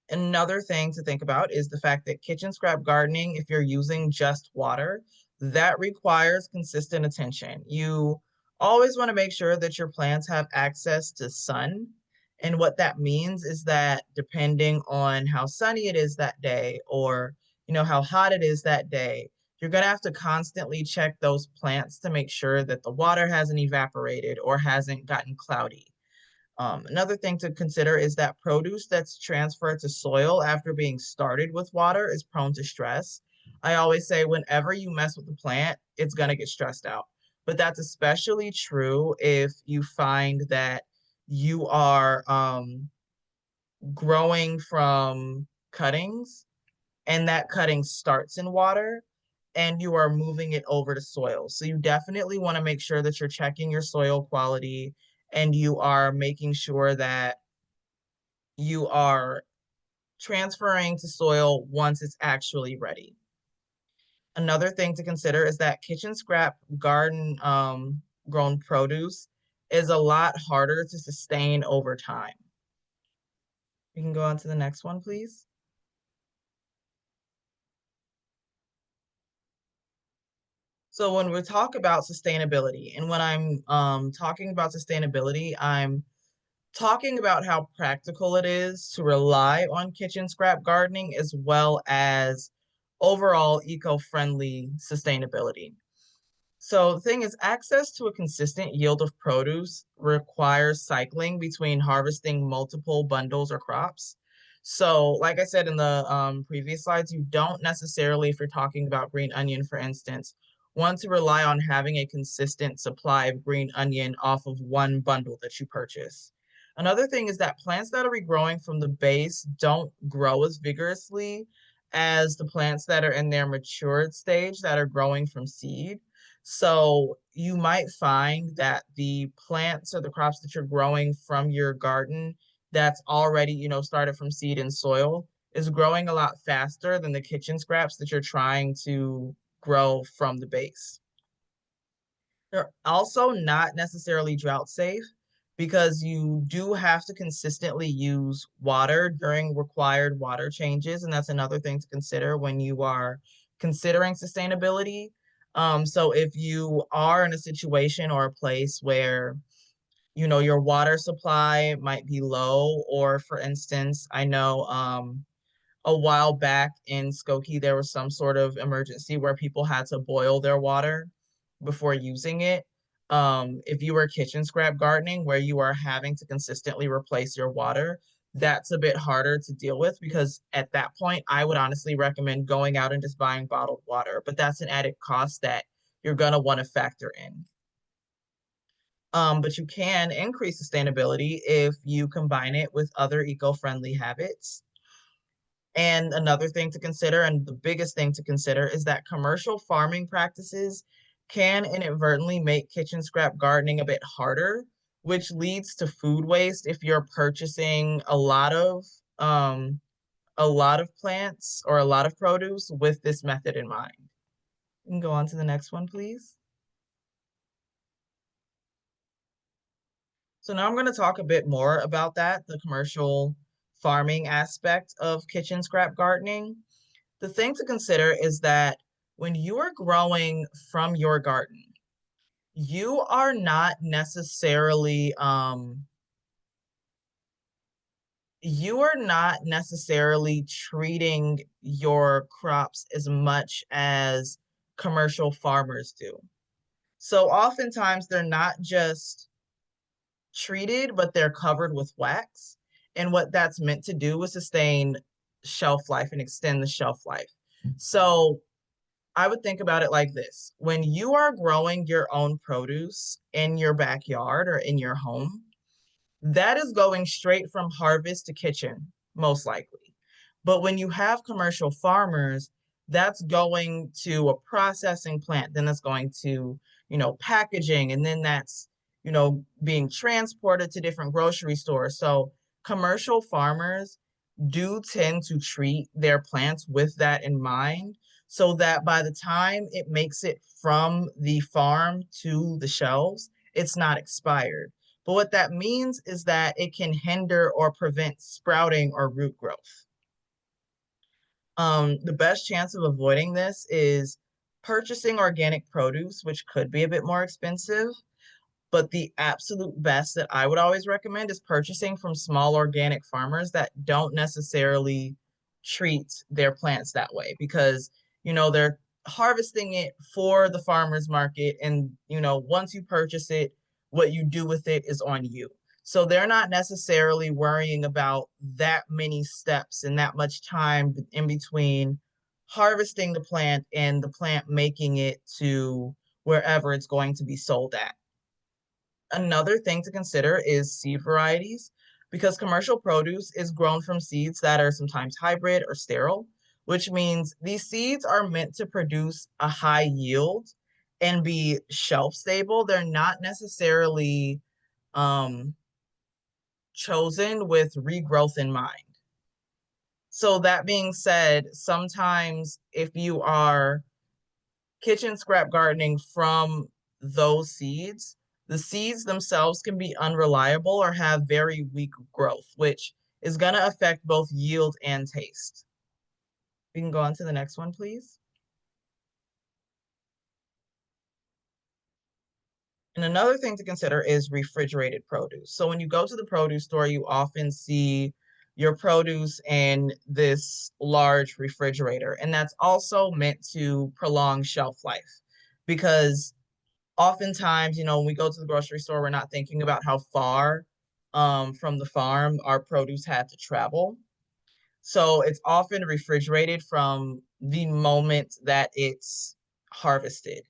Another thing to think about is the fact that kitchen scrap gardening, if you're using just water, that requires consistent attention. You always want to make sure that your plants have access to sun. And what that means is that depending on how sunny it is that day or how hot it is that day, you're going to have to constantly check those plants to make sure that the water hasn't evaporated or hasn't gotten cloudy. Another thing to consider is that produce that's transferred to soil after being started with water is prone to stress. I always say whenever you mess with the plant, it's going to get stressed out. But that's especially true if you find that you are growing from cuttings and that cutting starts in water and you are moving it over to soil. So you definitely want to make sure that you're checking your soil quality and you are making sure that you are transferring to soil once it's actually ready. Another thing to consider is that kitchen scrap garden grown produce is a lot harder to sustain over time. You can go on to the next one, please. So when we talk about sustainability, and when I'm talking about sustainability, I'm talking about how practical it is to rely on kitchen scrap gardening as well as overall eco-friendly sustainability. So the thing is, access to a consistent yield of produce requires cycling between harvesting multiple bundles or crops. So, like I said in the previous slides, you don't necessarily, if you're talking about green onion, for instance, want to rely on having a consistent supply of green onion off of one bundle that you purchase. Another thing is that plants that are regrowing from the base don't grow as vigorously as the plants that are in their matured stage that are growing from seed. So you might find that the plants or the crops that you're growing from your garden that's already, started from seed and soil is growing a lot faster than the kitchen scraps that you're trying to grow from the base. They're also not necessarily drought safe because you do have to consistently use water during required water changes. And that's another thing to consider when you are considering sustainability. So if you are in a situation or a place where, your water supply might be low, or for instance, I know a while back in Skokie, there was some sort of emergency where people had to boil their water before using it. If you were kitchen scrap gardening where you are having to consistently replace your water, that's a bit harder to deal with because at that point, I would honestly recommend going out and just buying bottled water, but that's an added cost that you're going to want to factor in. But you can increase sustainability if you combine it with other eco-friendly habits. And another thing to consider, and the biggest thing to consider, is that commercial farming practices can inadvertently make kitchen scrap gardening a bit harder, which leads to food waste if you're purchasing um, a lot of plants or a lot of produce with this method in mind. You can go on to the next one, please. So now I'm going to talk a bit more about that, the commercial farming aspect of kitchen scrap gardening. The thing to consider is that when you are growing from your garden, you are not necessarily treating your crops as much as commercial farmers do. So oftentimes they're not just treated, but they're covered with wax. And what that's meant to do is sustain shelf life and extend the shelf life. So I would think about it like this. When you are growing your own produce in your backyard or in your home, that is going straight from harvest to kitchen, most likely. But when you have commercial farmers, that's going to a processing plant, then that's going to, packaging, and then that's, being transported to different grocery stores. So commercial farmers do tend to treat their plants with that in mind so that by the time it makes it from the farm to the shelves, it's not expired. But what that means is that it can hinder or prevent sprouting or root growth. The best chance of avoiding this is purchasing organic produce, which could be a bit more expensive. But the absolute best that I would always recommend is purchasing from small organic farmers that don't necessarily treat their plants that way because, they're harvesting it for the farmer's market. And, once you purchase it, what you do with it is on you. So they're not necessarily worrying about that many steps and that much time in between harvesting the plant and the plant making it to wherever it's going to be sold at. Another thing to consider is seed varieties, because commercial produce is grown from seeds that are sometimes hybrid or sterile, which means these seeds are meant to produce a high yield and be shelf stable. They're not necessarily um, chosen with regrowth in mind. So that being said, sometimes if you are kitchen scrap gardening from those seeds, the seeds themselves can be unreliable or have very weak growth, which is going to affect both yield and taste. We can go on to the next one, please. And another thing to consider is refrigerated produce. So when you go to the produce store, you often see your produce in this large refrigerator, and that's also meant to prolong shelf life because oftentimes, when we go to the grocery store, we're not thinking about how far from the farm our produce had to travel. So it's often refrigerated from the moment that it's harvested.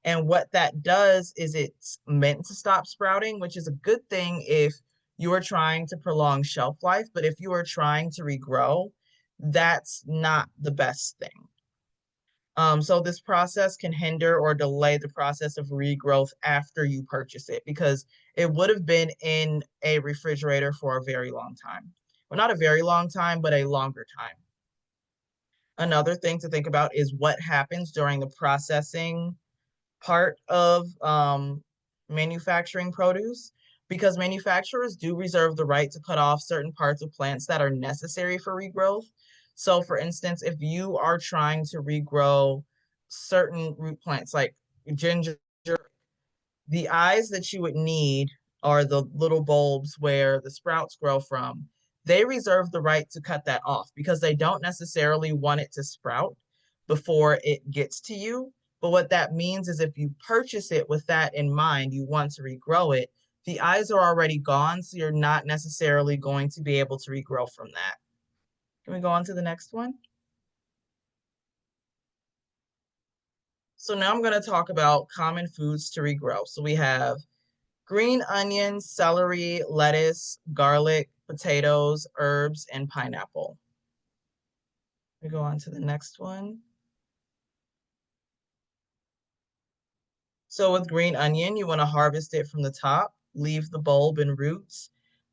And what that does is it's meant to stop sprouting, which is a good thing if you are trying to prolong shelf life. But if you are trying to regrow, that's not the best thing. So this process can hinder or delay the process of regrowth after you purchase it because it would have been in a refrigerator for a very long time. Well, not a very long time, but a longer time. Another thing to think about is what happens during the processing part of manufacturing produce, because manufacturers do reserve the right to cut off certain parts of plants that are necessary for regrowth. So, for instance, if you are trying to regrow certain root plants like ginger, the eyes that you would need are the little bulbs where the sprouts grow from. They reserve the right to cut that off because they don't necessarily want it to sprout before it gets to you. But what that means is if you purchase it with that in mind, you want to regrow it, the eyes are already gone, so you're not necessarily going to be able to regrow from that. Can we go on to the next one? So now I'm going to talk about common foods to regrow. So we have green onions, celery, lettuce, garlic, potatoes, herbs, and pineapple. We go on to the next one. So with green onion, you want to harvest it from the top, leave the bulb and roots,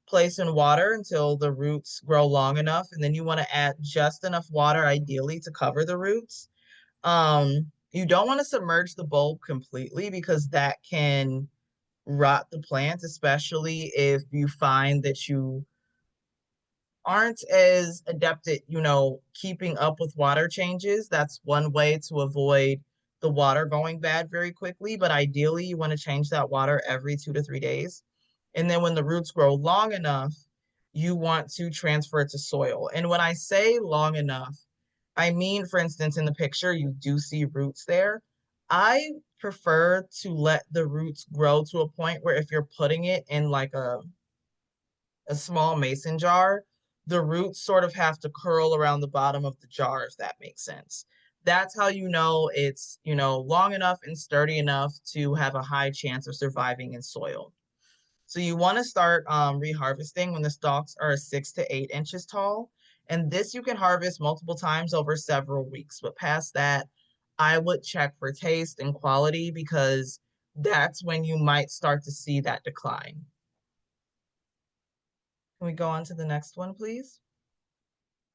place in water until the roots grow long enough, and then you want to add just enough water, ideally, to cover the roots. You don't want to submerge the bulb completely because that can rot the plant, especially if you find that you aren't as adept at, keeping up with water changes. That's one way to avoid the water going bad very quickly. But ideally, you want to change that water every 2 to 3 days. And then when the roots grow long enough, you want to transfer it to soil. And when I say long enough, I mean, for instance, in the picture, you do see roots there. I prefer to let the roots grow to a point where if you're putting it in like a small mason jar, the roots sort of have to curl around the bottom of the jar, if that makes sense. That's how you know it's, long enough and sturdy enough to have a high chance of surviving in soil. So you want to start reharvesting when the stalks are 6 to 8 inches tall. And this you can harvest multiple times over several weeks. But past that, I would check for taste and quality because that's when you might start to see that decline. Can we go on to the next one, please?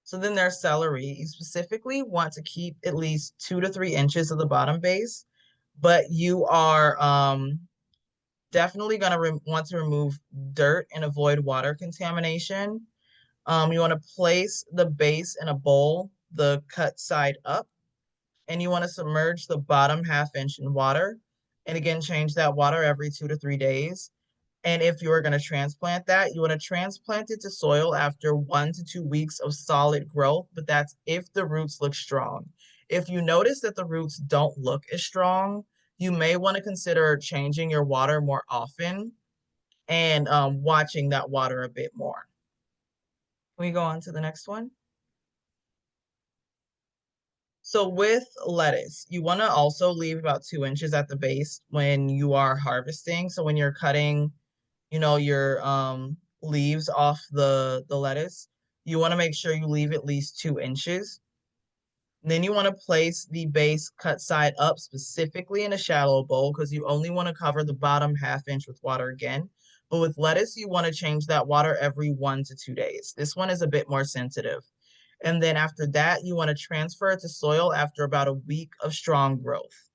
So then there's celery. You specifically want to keep at least 2 to 3 inches of the bottom base, but you are definitely going to want to remove dirt and avoid water contamination. You want to place the base in a bowl the cut side up, and you want to submerge the bottom half inch in water. And again, change that water every 2 to 3 days. And if you are going to transplant that, you want to transplant it to soil after 1 to 2 weeks of solid growth, but that's if the roots look strong. If you notice that the roots don't look as strong, you may want to consider changing your water more often and watching that water a bit more. Can we go on to the next one? So with lettuce, you want to also leave about 2 inches at the base when you are harvesting. So when you're cutting, your leaves off the lettuce, you want to make sure you leave at least 2 inches. Then you want to place the base cut side up specifically in a shallow bowl because you only want to cover the bottom half inch with water again. But with lettuce, you want to change that water every 1 to 2 days. This one is a bit more sensitive. And then after that, you want to transfer it to soil after about a week of strong growth.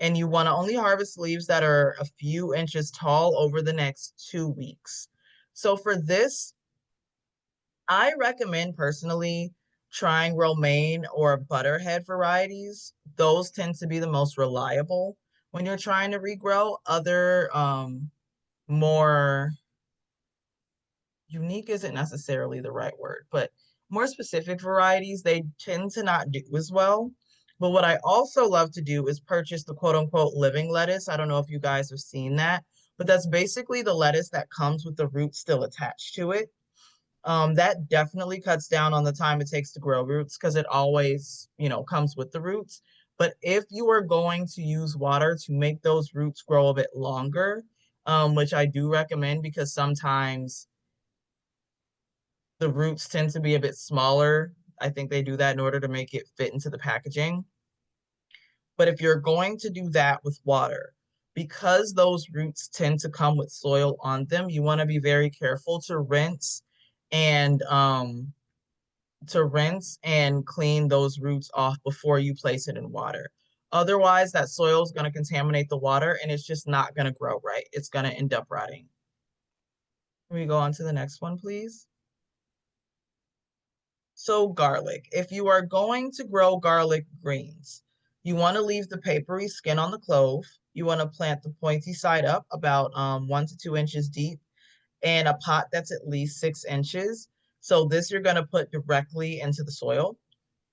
And you want to only harvest leaves that are a few inches tall over the next 2 weeks. So for this, I recommend personally trying romaine or butterhead varieties. Those tend to be the most reliable when you're trying to regrow. Other more unique isn't necessarily the right word, but more specific varieties, they tend to not do as well. But what I also love to do is purchase the quote unquote living lettuce. I don't know if you guys have seen that, but that's basically the lettuce that comes with the root still attached to it. That definitely cuts down on the time it takes to grow roots because it always, comes with the roots. But if you are going to use water to make those roots grow a bit longer, which I do recommend because sometimes the roots tend to be a bit smaller. I think they do that in order to make it fit into the packaging. But if you're going to do that with water, because those roots tend to come with soil on them, you want to be very careful and to rinse and clean those roots off before you place it in water. Otherwise, that soil is going to contaminate the water and it's just not going to grow right. It's going to end up rotting. Can we go on to the next one, please? So garlic, if you are going to grow garlic greens, you want to leave the papery skin on the clove. You want to plant the pointy side up about 1 to 2 inches deep in a pot that's at least 6 inches. So this you're going to put directly into the soil.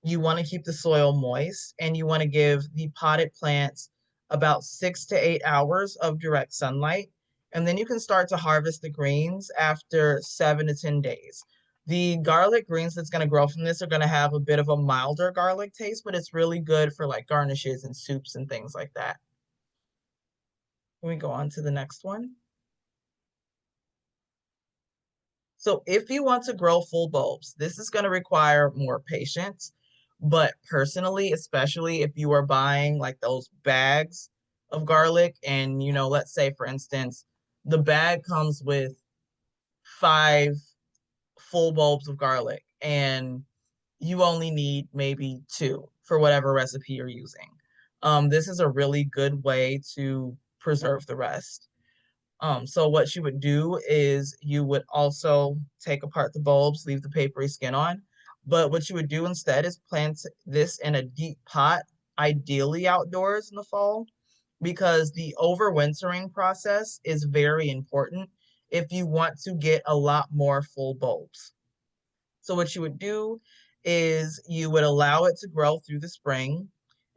You want to keep the soil moist and you want to give the potted plants about 6 to 8 hours of direct sunlight. And then you can start to harvest the greens after 7 to 10 days. The garlic greens that's going to grow from this are going to have a bit of a milder garlic taste, but it's really good for like garnishes and soups and things like that. Can we go on to the next one? So if you want to grow full bulbs, this is going to require more patience. But personally, especially if you are buying like those bags of garlic, and let's say for instance, the bag comes with 5 full bulbs of garlic, and you only need maybe 2 for whatever recipe you're using. This is a really good way to preserve the rest. So what you would do is you would also take apart the bulbs, leave the papery skin on. But what you would do instead is plant this in a deep pot, ideally outdoors in the fall, because the overwintering process is very important if you want to get a lot more full bulbs. So what you would do is you would allow it to grow through the spring,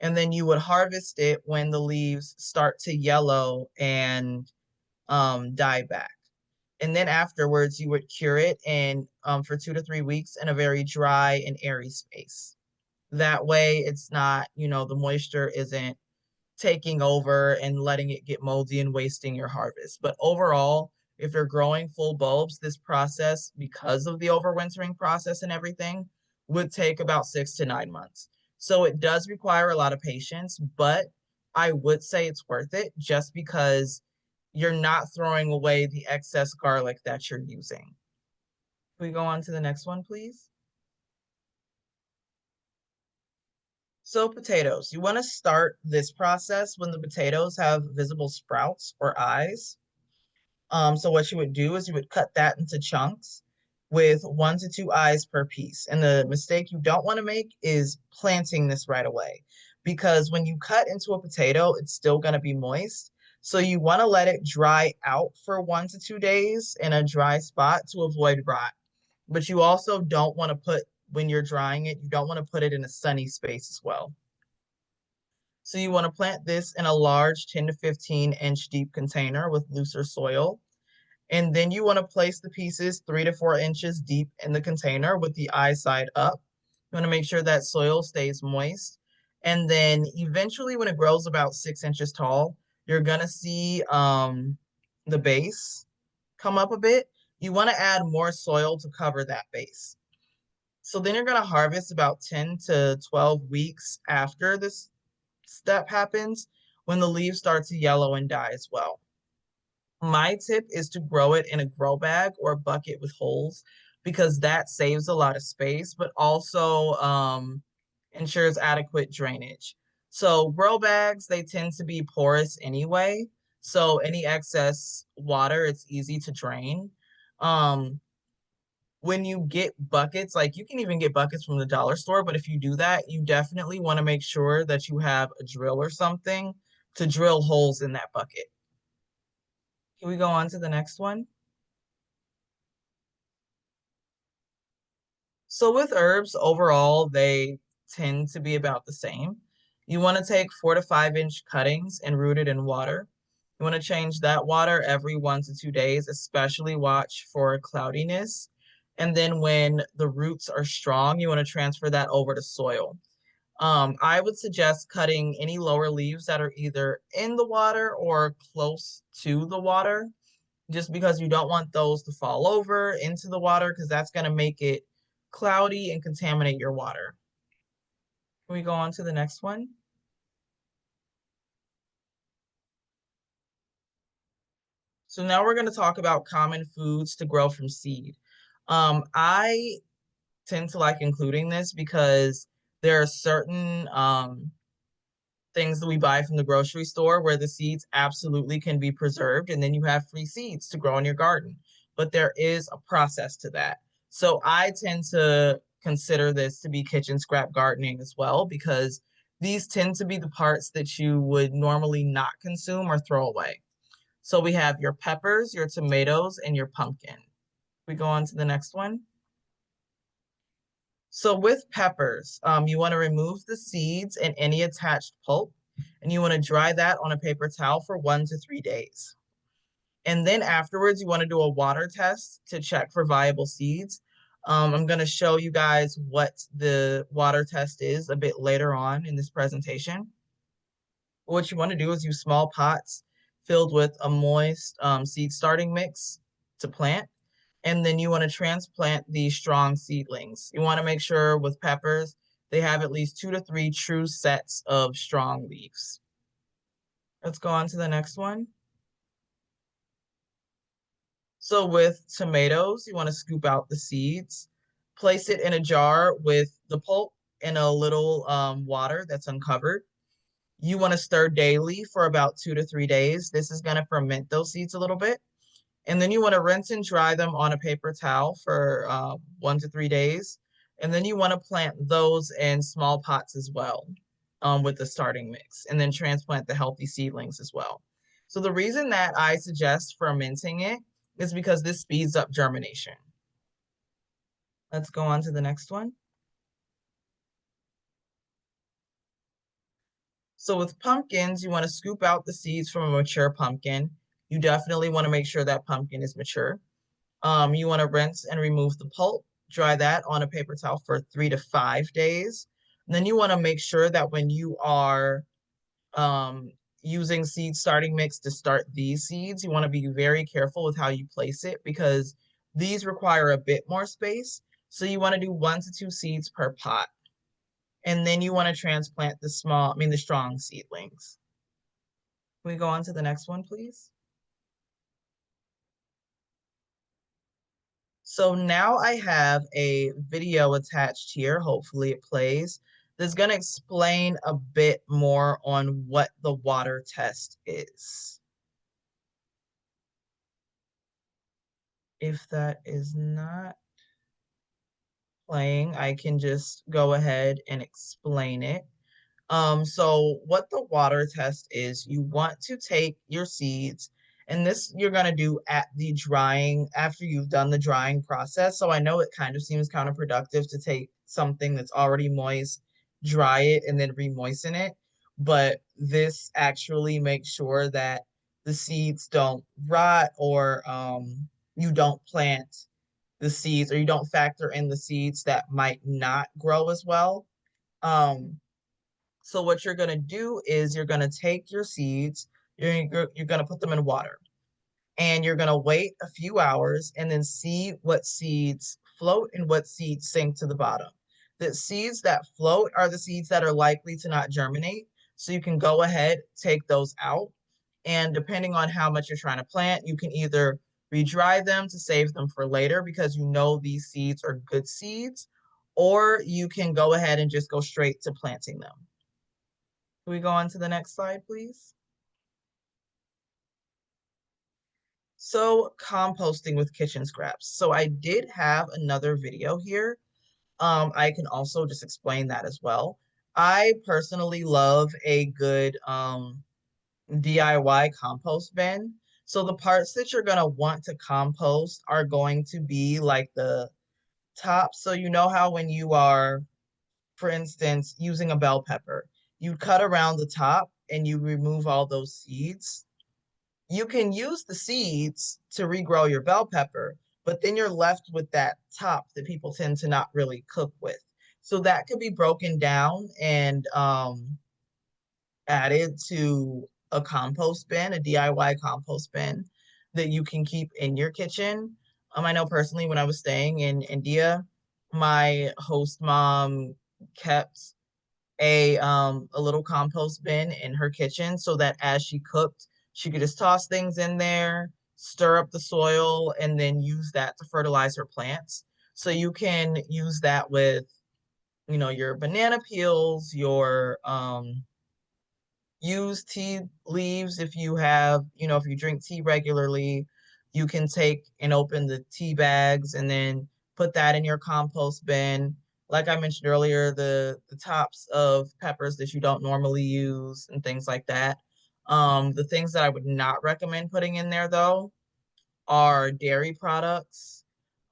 and then you would harvest it when the leaves start to yellow and die back. And then afterwards, you would cure it in for 2 to 3 weeks in a very dry and airy space. That way, it's not, the moisture isn't taking over and letting it get moldy and wasting your harvest. But overall, if you're growing full bulbs, this process, because of the overwintering process and everything, would take about 6 to 9 months. So it does require a lot of patience, but I would say it's worth it just because you're not throwing away the excess garlic that you're using. Can we go on to the next one, please? So potatoes, you want to start this process when the potatoes have visible sprouts or eyes. So what you would do is you would cut that into chunks. with 1 to 2 eyes per piece. And the mistake you don't want to make is planting this right away, because when you cut into a potato, it's still going to be moist. So you want to let it dry out for 1 to 2 days in a dry spot to avoid rot. But you also don't want to put, when you're drying it, you don't want to put it in a sunny space as well. So you want to plant this in a large 10 to 15 inch deep container with looser soil. And then you want to place the pieces 3 to 4 inches deep in the container with the eye side up. You want to make sure that soil stays moist. And then eventually when it grows about 6 inches tall, you're going to see the base come up a bit. You want to add more soil to cover that base. So then you're going to harvest about 10 to 12 weeks after this step happens, when the leaves start to yellow and die as well. My tip is to grow it in a grow bag or a bucket with holes, because that saves a lot of space, but also ensures adequate drainage. So grow bags, they tend to be porous anyway. So any excess water, it's easy to drain. Um, when you get buckets, like you can even get buckets from the dollar store, but if you do that, you definitely want to make sure that you have a drill or something to drill holes in that bucket. Can we go on to the next one? So with herbs, overall, they tend to be about the same. You want to take 4 to 5 inch cuttings and root it in water. You want to change that water every 1 to 2 days, especially watch for cloudiness. And then when the roots are strong, you want to transfer that over to soil. I would suggest cutting any lower leaves that are either in the water or close to the water, just because you don't want those to fall over into the water, because that's going to make it cloudy and contaminate your water. Can we go on to the next one? So now we're going to talk about common foods to grow from seed. I tend to like including this because there are certain things that we buy from the grocery store where the seeds absolutely can be preserved, and then you have free seeds to grow in your garden. But there is a process to that. So I tend to consider this to be kitchen scrap gardening as well, because these tend to be the parts that you would normally not consume or throw away. So we have your peppers, your tomatoes, and your pumpkin. We go on to the next one. So with peppers, you want to remove the seeds and any attached pulp, and you want to dry that on a paper towel for 1 to 3 days. And then afterwards, you want to do a water test to check for viable seeds. I'm going to show you guys what the water test is a bit later on in this presentation. What you want to do is use small pots filled with a moist seed starting mix to plant. And then you want to transplant these strong seedlings. You want to make sure with peppers, they have at least 2 to 3 true sets of strong leaves. Let's go on to the next one. So with tomatoes, you want to scoop out the seeds, place it in a jar with the pulp and a little water that's uncovered. You want to stir daily for about 2 to 3 days. This is going to ferment those seeds a little bit. And then you want to rinse and dry them on a paper towel for 1 to 3 days. And then you want to plant those in small pots as well with the starting mix, and then transplant the healthy seedlings as well. So the reason that I suggest fermenting it is because this speeds up germination. Let's go on to the next one. So with pumpkins, you want to scoop out the seeds from a mature pumpkin. You definitely want to make sure that pumpkin is mature. You want to rinse and remove the pulp, dry that on a paper towel for 3 to 5 days. And then you want to make sure that when you are using seed starting mix to start these seeds, you want to be very careful with how you place it, because these require a bit more space. So you want to do 1 to 2 seeds per pot. And then you want to transplant the strong seedlings. Can we go on to the next one, please? So now I have a video attached here. Hopefully it plays. That's going to explain a bit more on what the water test is. If that is not playing, I can just go ahead and explain it. So what the water test is, you want to take your seeds, and this you're going to do at the drying, after you've done the drying process. So I know it kind of seems counterproductive to take something that's already moist, dry it, and then re-moisten it. But this actually makes sure that the seeds don't rot, or you don't plant the seeds, or you don't factor in the seeds that might not grow as well. Um, so what you're going to do is you're going to take your seeds, you're going to put them in water, and you're going to wait a few hours and then see what seeds float and what seeds sink to the bottom. The seeds that float are the seeds that are likely to not germinate. So you can go ahead, take those out. And depending on how much you're trying to plant, you can either re-dry them to save them for later because you know these seeds are good seeds, or you can go ahead and just go straight to planting them. Can we go on to the next slide, please? So composting with kitchen scraps. So I did have another video here. I can also just explain that as well. I personally love a good DIY compost bin. So the parts that you're gonna want to compost are going to be like the top. So you know how when you are, for instance, using a bell pepper, you cut around the top and you remove all those seeds. You can use the seeds to regrow your bell pepper, but then you're left with that top that people tend to not really cook with. So that could be broken down and added to a compost bin, a DIY compost bin that you can keep in your kitchen. I know personally when I was staying in India, my host mom kept a little compost bin in her kitchen so that as she cooked, she could just toss things in there, stir up the soil, and then use that to fertilize her plants. So you can use that with, your banana peels, your use tea leaves if you have, if you drink tea regularly, you can take and open the tea bags and then put that in your compost bin. Like I mentioned earlier, the tops of peppers that you don't normally use and things like that. The things that I would not recommend putting in there though are dairy products.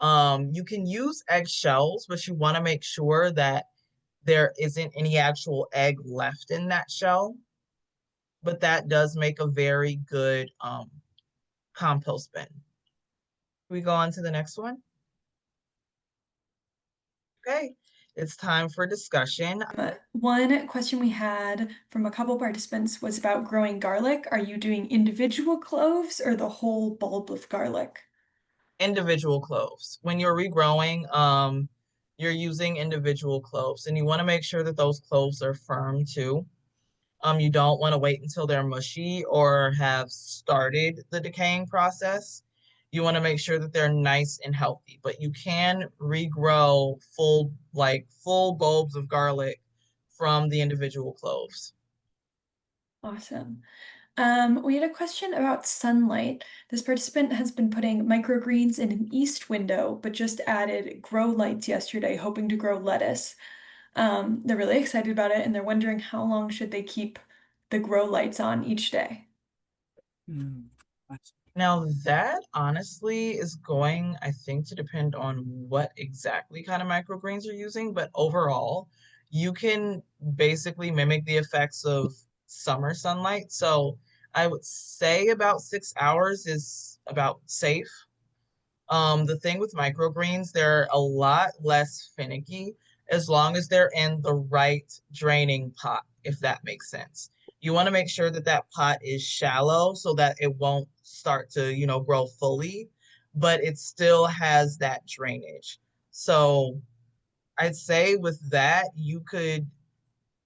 You can use eggshells, but you want to make sure that there isn't any actual egg left in that shell, but that does make a very good compost bin. We go on to the next one. Okay, it's time for discussion. One question we had from a couple participants was about growing garlic. Are you doing individual cloves or the whole bulb of garlic? Individual cloves. When you're regrowing, you're using individual cloves, and you want to make sure that those cloves are firm too. You don't want to wait until they're mushy or have started the decaying process. You want to make sure that they're nice and healthy, but you can regrow full bulbs of garlic from the individual cloves. Awesome. We had a question about sunlight. This participant has been putting microgreens in an east window, but just added grow lights yesterday, hoping to grow lettuce. They're really excited about it, and they're wondering how long should they keep the grow lights on each day. Mm, that's- Now that honestly is going, I think, to depend on what exactly kind of microgreens you're using, but overall, you can basically mimic the effects of summer sunlight. So I would say about 6 hours is about safe. The thing with microgreens, they're a lot less finicky as long as they're in the right draining pot, if that makes sense. You want to make sure that that pot is shallow so that it won't start to, grow fully, but it still has that drainage. So I'd say with that,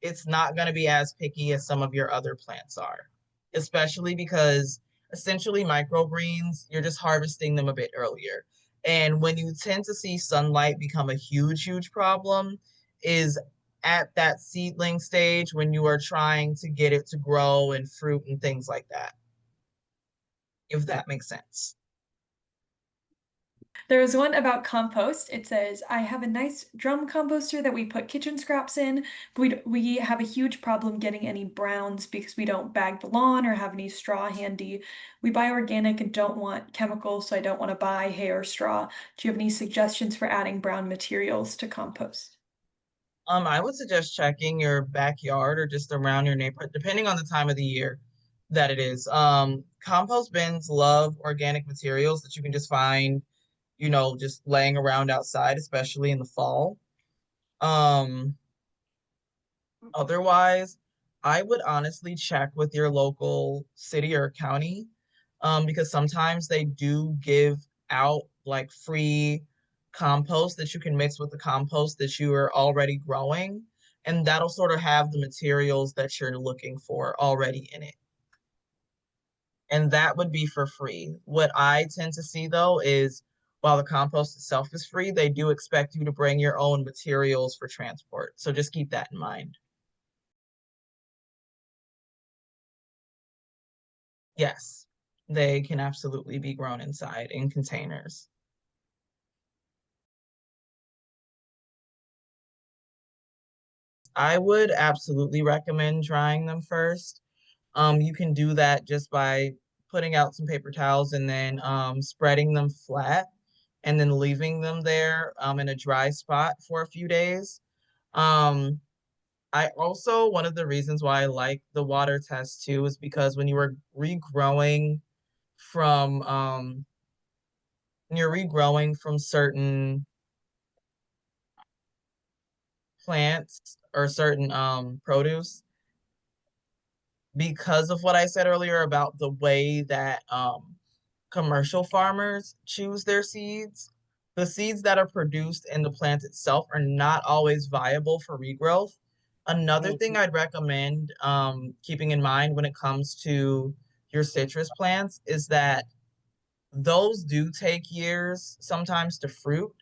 it's not going to be as picky as some of your other plants are, especially because essentially microgreens, you're just harvesting them a bit earlier. And when you tend to see sunlight become a huge, huge problem, is at that seedling stage when you are trying to get it to grow and fruit and things like that, if that makes sense. There was one about compost. It says, I have a nice drum composter that we put kitchen scraps in, but we have a huge problem getting any browns because we don't bag the lawn or have any straw handy. We buy organic and don't want chemicals, so I don't want to buy hay or straw. Do you have any suggestions for adding brown materials to compost? I would suggest checking your backyard or just around your neighborhood, depending on the time of the year that it is. Compost bins love organic materials that you can just find, just laying around outside, especially in the fall. Um, Otherwise, I would honestly check with your local city or county, because sometimes they do give out like free compost that you can mix with the compost that you are already growing, and that'll sort of have the materials that you're looking for already in it. And that would be for free. What I tend to see though is while the compost itself is free, they do expect you to bring your own materials for transport. So just keep that in mind. Yes, they can absolutely be grown inside in containers. I would absolutely recommend drying them first. You can do that just by putting out some paper towels and then spreading them flat and then leaving them there in a dry spot for a few days. Um, I also, one of the reasons why I like the water test too is because from when you're regrowing from certain plants or certain produce, because of what I said earlier about the way that commercial farmers choose their seeds, the seeds that are produced in the plant itself are not always viable for regrowth. Another thing I'd recommend keeping in mind when it comes to your citrus plants is that those do take years sometimes to fruit.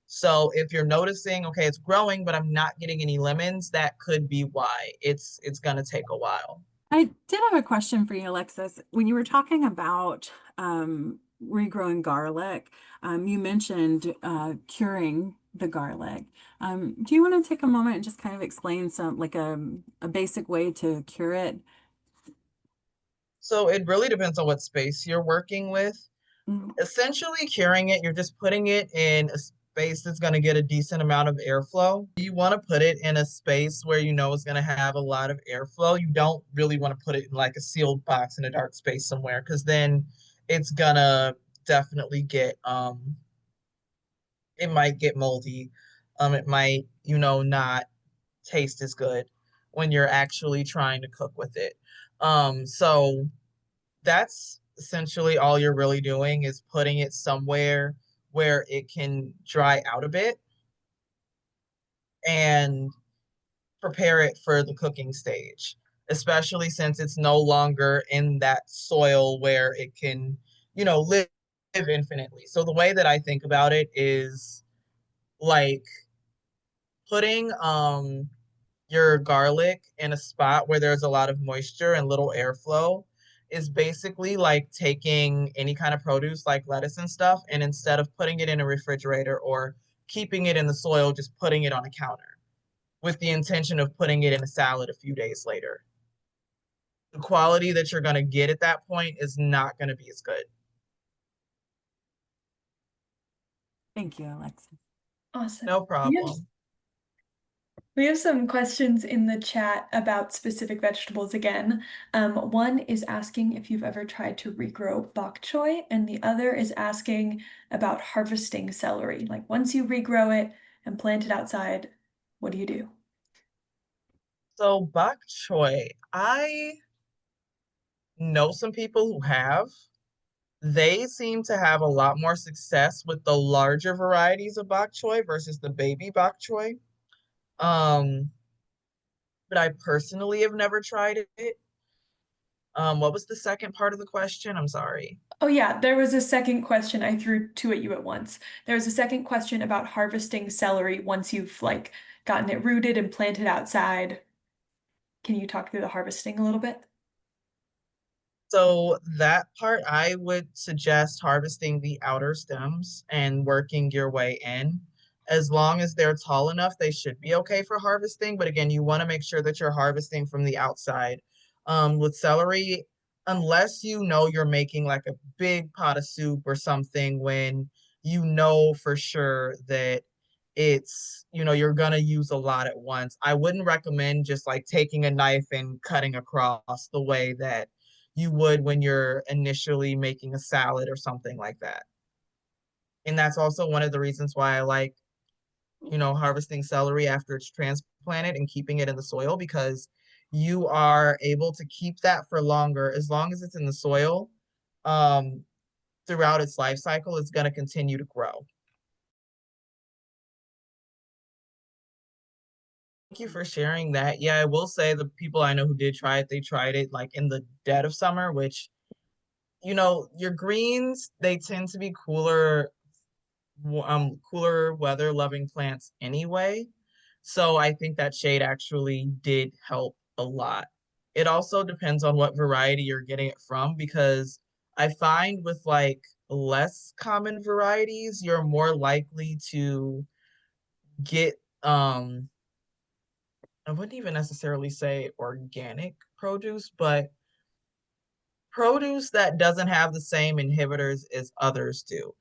So if you're noticing, okay, it's growing, but I'm not getting any lemons, that could be why. It's gonna take a while. I did have a question for you, Alexis. When you were talking about regrowing garlic, you mentioned curing the garlic. Do you want to take a moment and just kind of explain like a basic way to cure it? So it really depends on what space you're working with. Mm. Essentially, curing it, you're just putting it in a space that's going to get a decent amount of airflow. You want to put it in a space where you know it's going to have a lot of airflow. You don't really want to put it in like a sealed box in a dark space somewhere because then it's gonna definitely get it might get moldy. It might, not taste as good when you're actually trying to cook with it. So that's essentially all you're really doing is putting it somewhere where it can dry out a bit and prepare it for the cooking stage, especially since it's no longer in that soil where it can, live infinitely. So the way that I think about it is like putting your garlic in a spot where there's a lot of moisture and little airflow is basically like taking any kind of produce like lettuce and stuff, and instead of putting it in a refrigerator or keeping it in the soil, just putting it on a counter with the intention of putting it in a salad a few days later. The quality that you're going to get at that point is not going to be as good. Thank you, Alexis. Awesome. No problem. We have some questions in the chat about specific vegetables again. One is asking if you've ever tried to regrow bok choy, and the other is asking about harvesting celery. Like once you regrow it and plant it outside, what do you do? So bok choy, I know some people who have. They seem to have a lot more success with the larger varieties of bok choy versus the baby bok choy. Um, but I personally have never tried it. What was the second part of the question? I'm sorry. Oh yeah, there was a second question. I threw two at you at once. There was a second question about harvesting celery once you've like gotten it rooted and planted outside. Can you talk through the harvesting a little bit? So that part, I would suggest harvesting the outer stems and working your way in. As long as they're tall enough, they should be okay for harvesting. But again, you want to make sure that you're harvesting from the outside. With celery, unless you know you're making like a big pot of soup or something, when you know for sure that you're gonna use a lot at once, I wouldn't recommend just like taking a knife and cutting across the way that you would when you're initially making a salad or something like that. And that's also one of the reasons why I like, harvesting celery after it's transplanted and keeping it in the soil, because you are able to keep that for longer. As long as it's in the soil, um, throughout its life cycle, it's going to continue to grow. Thank you for sharing that. Yeah, I will say the people I know who did try it, they tried it like in the dead of summer, which, your greens, they tend to be cooler weather loving plants anyway. So I think that shade actually did help a lot. It also depends on what variety you're getting it from, because I find with like less common varieties, you're more likely to get I wouldn't even necessarily say organic produce, but produce that doesn't have the same inhibitors as others do.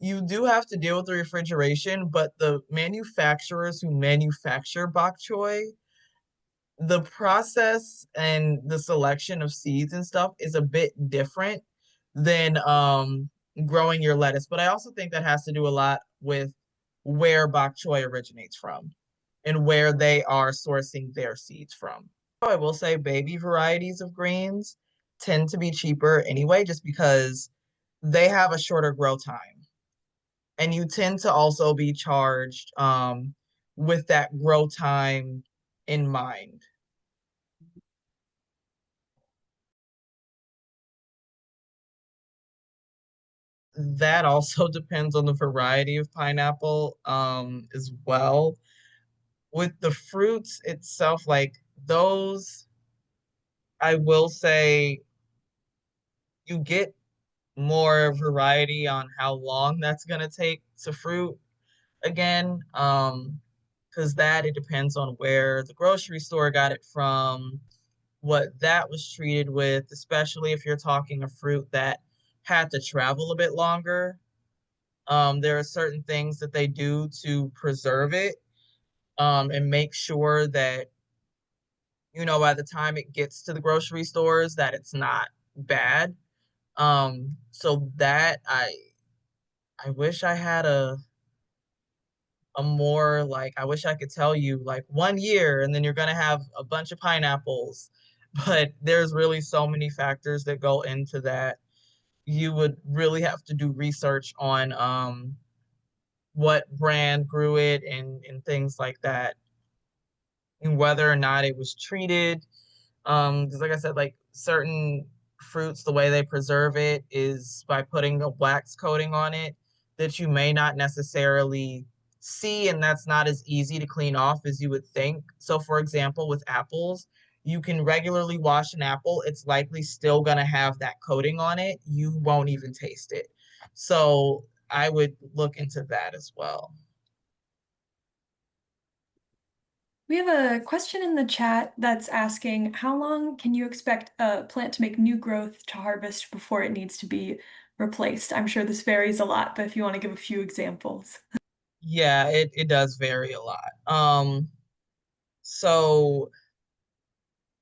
You do have to deal with the refrigeration, but the manufacturers who manufacture bok choy, the process and the selection of seeds and stuff is a bit different than growing your lettuce. But I also think that has to do a lot with where bok choy originates from and where they are sourcing their seeds from. I will say baby varieties of greens tend to be cheaper anyway, just because they have a shorter grow time. And you tend to also be charged with that grow time in mind. That also depends on the variety of pineapple as well. With the fruits itself, like those, I will say you get more variety on how long that's gonna take to fruit again. Because that it depends on where the grocery store got it from, what that was treated with, especially if you're talking a fruit that had to travel a bit longer. There are certain things that they do to preserve it, and make sure that, by the time it gets to the grocery stores, that it's not bad. So that I wish I had a more like, I wish I could tell you like 1 year and then you're gonna have a bunch of pineapples, but there's really so many factors that go into that. You would really have to do research on what brand grew it and things like that, and whether or not it was treated. Because like I said, like certain fruits, the way they preserve it is by putting a wax coating on it that you may not necessarily see, and that's not as easy to clean off as you would think. So for example, with apples, you can regularly wash an apple, it's likely still gonna have that coating on it. You won't even taste it. So I would look into that as well. We have a question in the chat that's asking, how long can you expect a plant to make new growth to harvest before it needs to be replaced? I'm sure this varies a lot, but if you want to give a few examples. Yeah, it does vary a lot. So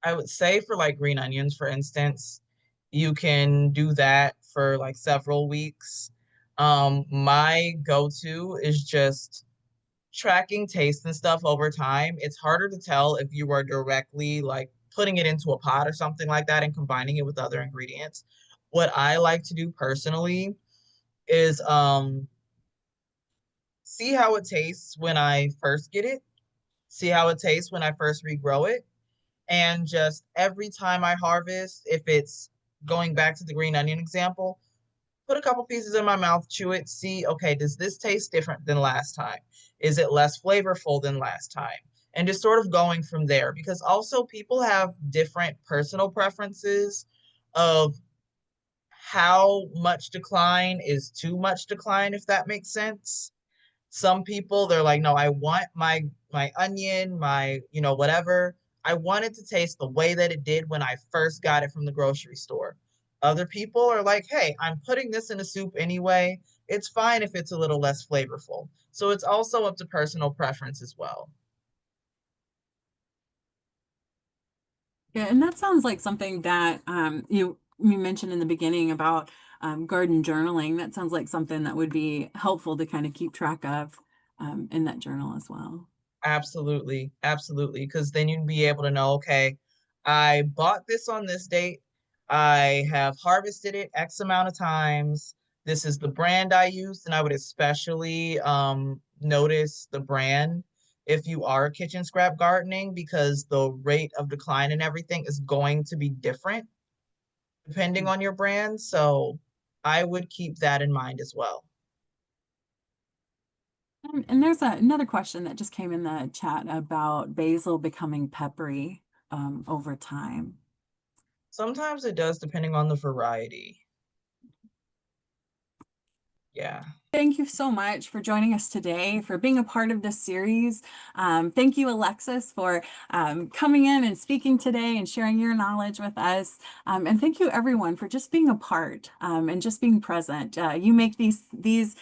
I would say for like green onions, for instance, you can do that for like several weeks. My go-to is just tracking taste and stuff over time. It's harder to tell if you are directly like putting it into a pot or something like that and combining it with other ingredients. What I like to do personally is see how it tastes when I first get it, see how it tastes when I first regrow it, and just every time I harvest, if it's going back to the green onion example, put a couple pieces in my mouth, chew it, see, okay, does this taste different than last time? Is it less flavorful than last time? And just sort of going from there, because also people have different personal preferences of how much decline is too much decline, if that makes sense. Some people, they're like, no, I want my onion, my, whatever. I want it to taste the way that it did when I first got it from the grocery store. Other people are like, hey, I'm putting this in a soup anyway. It's fine if it's a little less flavorful. So it's also up to personal preference as well. Yeah, and that sounds like something that you mentioned in the beginning about garden journaling. That sounds like something that would be helpful to kind of keep track of in that journal as well. Absolutely, absolutely. Because then you'd be able to know, okay, I bought this on this date. I have harvested it X amount of times. This is the brand I used, and I would especially notice the brand if you are kitchen scrap gardening, because the rate of decline and everything is going to be different depending on your brand. So I would keep that in mind as well. And there's another question that just came in the chat about basil becoming peppery over time. Sometimes it does, depending on the variety. Yeah. Thank you so much for joining us today, for being a part of this series. Thank you, Alexis, for coming in and speaking today and sharing your knowledge with us. And thank you, everyone, for just being a part and just being present. You make these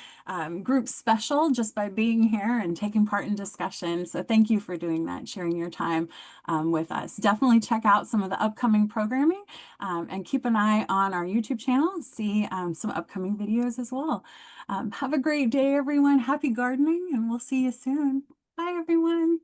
groups special just by being here and taking part in discussion. So thank you for doing that, sharing your time with us. Definitely check out some of the upcoming programming and keep an eye on our YouTube channel, see some upcoming videos as well. Have a great day, everyone. Happy gardening, and we'll see you soon. Bye, everyone.